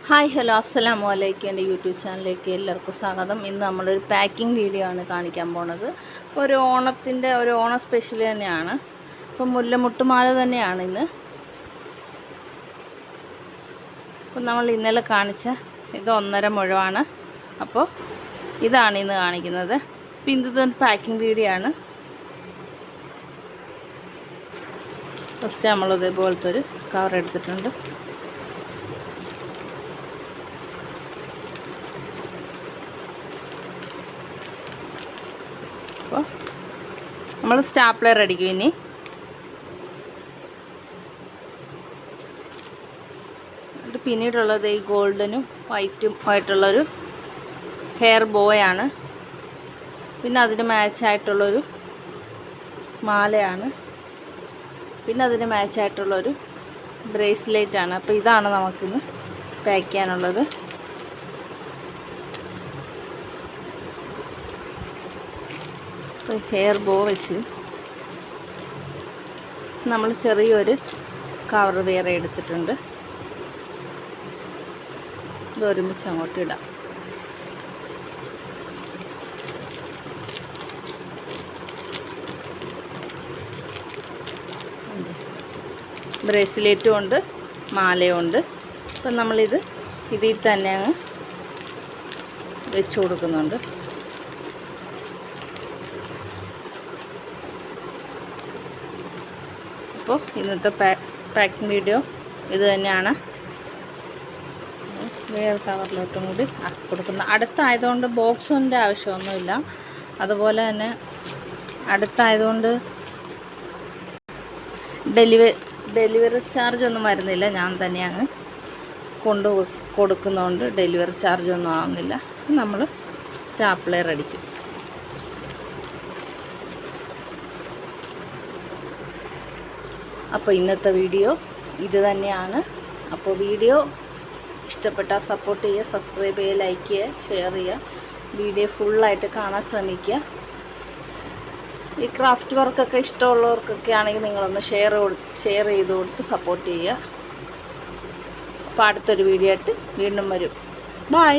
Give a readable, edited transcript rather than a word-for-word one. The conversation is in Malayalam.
ഹായ് ഹലോ അസ്സലാമു അലൈക്കും. എൻ്റെ യൂട്യൂബ് ചാനലിലേക്ക് എല്ലാവർക്കും സ്വാഗതം. ഇന്ന് നമ്മളൊരു പാക്കിംഗ് വീഡിയോ ആണ് കാണിക്കാൻ പോണത്. ഒരു ഓണ സ്പെഷ്യൽ തന്നെയാണ്. ഇപ്പം മുല്ലമുട്ടുമാല തന്നെയാണ് ഇന്ന്. അപ്പം നമ്മൾ ഇന്നലെ കാണിച്ച ഇത് 1.5 മുഴമാണ്. അപ്പോൾ ഇതാണ് ഇന്ന് കാണിക്കുന്നത്. അപ്പം ഇത് പാക്കിംഗ് വീഡിയോ ആണ്. ഫസ്റ്റ് നമ്മൾ ഇതേപോലത്തെ ഒരു കവർ എടുത്തിട്ടുണ്ട്. അപ്പോൾ നമ്മൾ സ്റ്റാപ്ലർ അടിക്കും. ഇനി പിന്നീടുള്ളത് ഈ ഗോൾഡനും വൈറ്റും ആയിട്ടുള്ളൊരു ഹെയർ ബോയാണ്. പിന്നെ അതിന് മാച്ചായിട്ടുള്ളൊരു മാലയാണ്. പിന്നെ അതിന് മാച്ചായിട്ടുള്ളൊരു ബ്രേസ്ലെറ്റാണ്. അപ്പോൾ ഇതാണ് നമുക്കിന്ന് പാക്ക് ചെയ്യാനുള്ളത്. ഹെയർ ബോ വെച്ച് നമ്മൾ ചെറിയൊരു കവർ വേറെ എടുത്തിട്ടുണ്ട്. ഇത് ഒരുമിച്ച് അങ്ങോട്ട് ഇടാം. ബ്രേസ്ലെറ്റും ഉണ്ട്, മാലയും ഉണ്ട്. അപ്പം നമ്മളിത് ഇതിൽ തന്നെ അങ്ങ് വെച്ച് കൊടുക്കുന്നുണ്ട്. അപ്പോൾ ഇന്നത്തെ പാക്കിംഗ് വീഡിയോ ഇത് തന്നെയാണ്. വേറെ കവറിലോട്ടും കൂടി കൊടുക്കുന്ന അടുത്തായതുകൊണ്ട് ബോക്സിൻ്റെ ആവശ്യമൊന്നുമില്ല. അതുപോലെ തന്നെ അടുത്തായതുകൊണ്ട് ഡെലിവറി ചാർജ് ഒന്നും വരുന്നില്ല. ഞാൻ തന്നെ അങ്ങ് കൊടുക്കുന്നതുകൊണ്ട് ഡെലിവറി ചാർജ് ഒന്നും ആവുന്നില്ല. നമ്മൾ സ്റ്റാപ്ലർ അടിക്കും. അപ്പോൾ ഇന്നത്തെ വീഡിയോ ഇത് തന്നെയാണ്. അപ്പോൾ വീഡിയോ ഇഷ്ടപ്പെട്ടാൽ സപ്പോർട്ട് ചെയ്യുക, സബ്സ്ക്രൈബ് ചെയ്യുക, ലൈക്ക് ചെയ്യുക, ഷെയർ ചെയ്യുക. വീഡിയോ ഫുള്ളായിട്ട് കാണാൻ ശ്രമിക്കുക. ഈ ക്രാഫ്റ്റ് വർക്കൊക്കെ ഇഷ്ടമുള്ളവർക്കൊക്കെ ആണെങ്കിൽ നിങ്ങളൊന്ന് ഷെയർ ചെയ്ത് കൊടുത്ത് സപ്പോർട്ട് ചെയ്യുക. അപ്പോൾ അടുത്തൊരു വീഡിയോ ആയിട്ട് വീണ്ടും വരും. ബൈ.